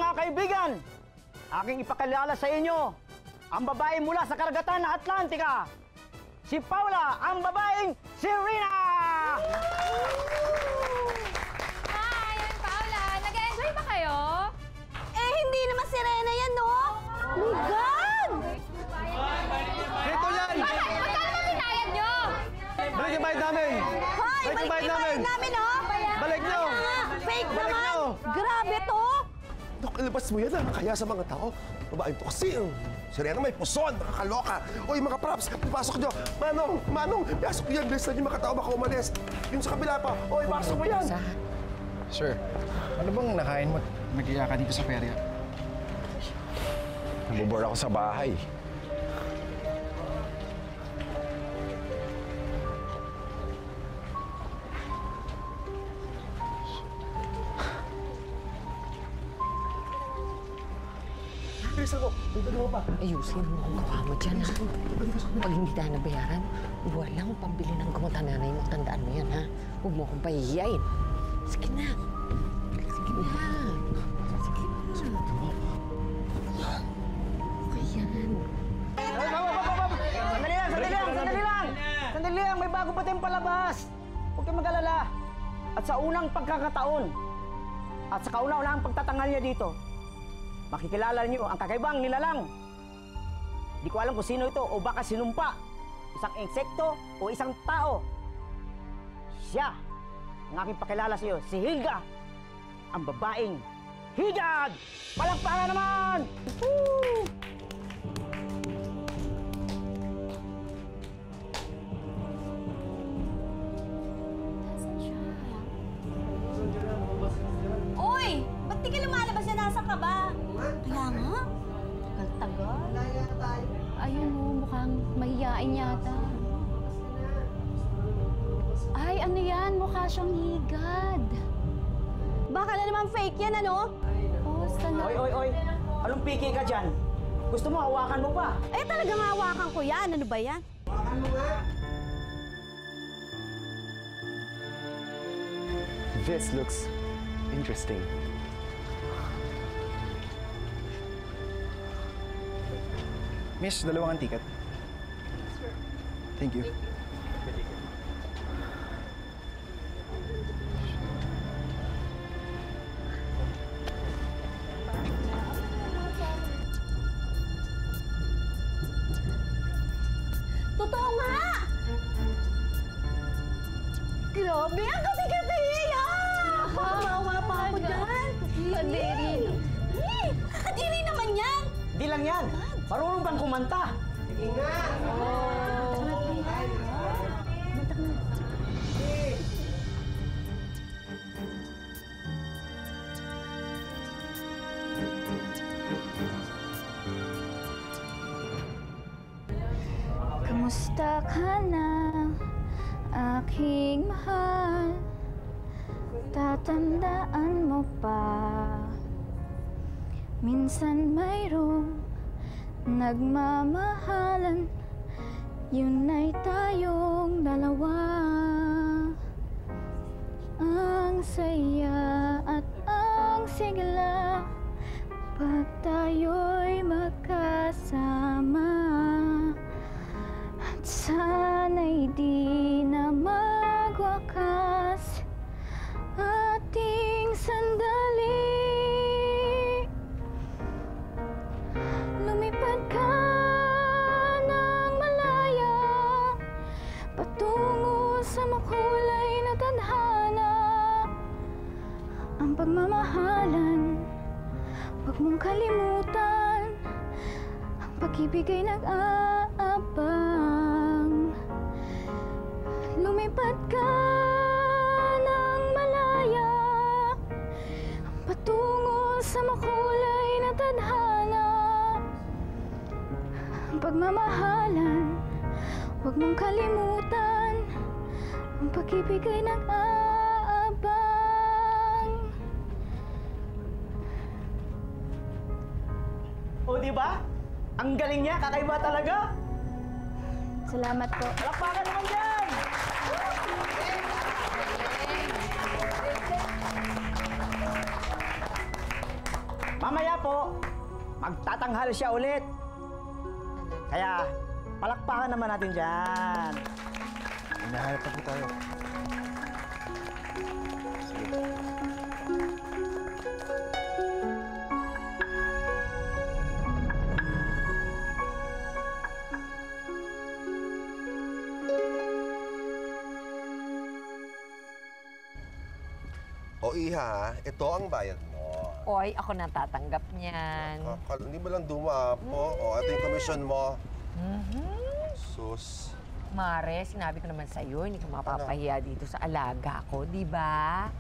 Mga kaibigan, aking ipakilala sa inyo ang babae mula sa karagatan ng Atlantika. Si Paula, ang babaeng si Rina! Hi, I'm Paula. Nag-enjoy ba kayo? Eh, hindi naman si Rena yan, no? Oh my God! Dito yan! Magkano ba pinayad nyo? Balik yung bayad namin! Hoy, Balik yung bayad namin! oh! Balik nyo! Fake Balik naman! nyo! Grabe to! Dok, ilabas mo yan, kaya sa mga tao. Babae to kasi, si Rena may puson, nakakaloka. Uy, mga props, pasok nyo. Manong, pasok yan. Bilis na yung mga tao baka umalis. Yung sa kabila pa, uy, pasok mo yan. Sir, ano bang nakain mo nag-iya ka dito sa perya? Nabubor ako sa bahay. Bilisan mo, dito pa. Ayusin mo ang gawa mo dyan, ha? Pag hindi tayo nabayaran, walang pambili ng gamot ang nanay mo. Tandaan mo yan, ha? Huwag mo akong pahihiyain. Sige na. Sige na. Sige na. Okay yan. Sandali lang, may bago pa tayong palabas. Huwag kayong mag-alala. At sa unang pagkakataon, at sa kauna-unahang pagtatanghal niya dito, makikilala niyo ang kakaibang nilalang. Di ko alam kung sino ito o baka sinumpa. Isang insekto o isang tao. Siya ang aking pakilala sa iyo, si Hilga, ang babaeng higad! Palakpakan naman! Woo! Uy! Ba't di ka lumalabas yan? Nasaan ka ba? Kaya nga. Tagal-tagal. Ayun o, mukhang mahihain yata. Ay, ano yan? Mukha siyang higad. Baka na naman fake yan, ano? Oh, sana. Oy! Anong piki ka dyan? Gusto mo, hawakan mo pa. Eh, talagang hawakan ko yan. Ano ba yan? This looks interesting. Miss, dalawang ticket. Thank you. Totoo nga! Grabe, ang kasi-kasi! Mawa pa ako dyan! Kadiri. Kadiri naman yan! Di lang yan. Marunong kang kumanta. Kamusta ka na, aking mahal? Tatandaan mo pa, minsan mayroong nagmamahalan, yun ay tayong dalawa. Ang saya at ang sigla pag tayo'y magkasama. At sana'y di na magwakas ating sandali. Lumipad ka ng malaya patungo sa makulay na tadhana. Ang pagmamahalan, huwag mong kalimutan. Ang pag-ibig ay nag-aabang. Lumipad ka ng malaya patungo sa makulay na tadhana. Ang pagmamahalan, huwag mong kalimutan. Ang pag-ibig ay nag-aabang. O, di ba? Ang galing niya, kakaiba talaga. Salamat po. Palakpakan naman dyan! Mamaya po, magtatanghal siya ulit. Kaya, palakpakan naman natin dyan. Hinahanap na po tayo. O Iha, ito ang bayad mo. Oy, ako natatanggap niyan. Hindi mo lang dumapo. O, ito yung commission mo. Sus. Mare, sinabi ko naman sa'yo, hindi ka mapapahiya dito sa alaga ko, di ba?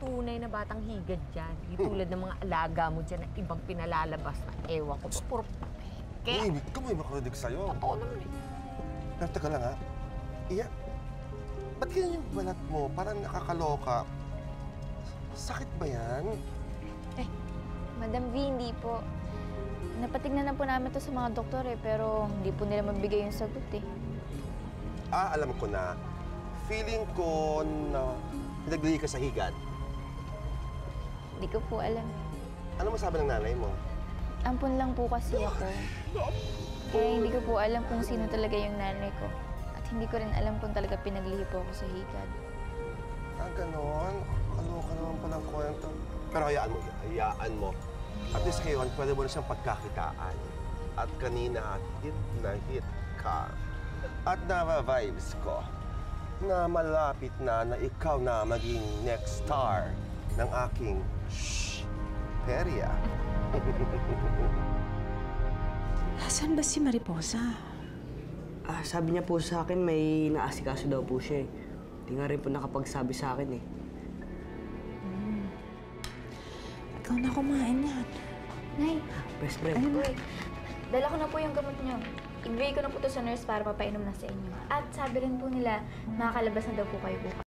Tunay na batang higad dyan. Di tulad ng mga alaga mo dyan na ibang pinalalabas na ewan ko. Puro peke. Hindi ka may makarinig sa'yo. Totoo naman eh. Pero teka lang ha. Iya, ba't ganyan yung balat mo? Parang nakakaloka. Sakit ba yan? Madam V, hindi po. Napatignan na po namin to sa mga doktor eh, pero hindi po nila mabigay yung sagot eh. Alam ko na. Feeling ko na pinaglihi ka sa higad. Hindi ko po alam. Ano masabi ng nanay mo? Ampun lang po kasi ako. Kaya hindi ko po alam kung sino talaga yung nanay ko. At hindi ko rin alam kung talaga pinaglihi po ako sa higad. Ganon. Kaloka naman palang kwento. Pero hayaan mo. At least ngayon, pwede mo na siyang pagkakitaan. At kanina, hit na hit ka. At nava-vibes ko na malapit na ikaw na maging next star ng aking perya. Nasaan ba si Mariposa? Sabi niya po sa akin may naasikaso daw po siya eh. Di nga rin po nakapagsabi sa akin eh. Ikaw na kumain yan. Nay, Best friend. uy, dala ko na po yung gamot niyo. Ibigay ko na po to sa nurse para papainom na sa inyo. At sabi rin po nila, makakalabas na daw po kayo bukas.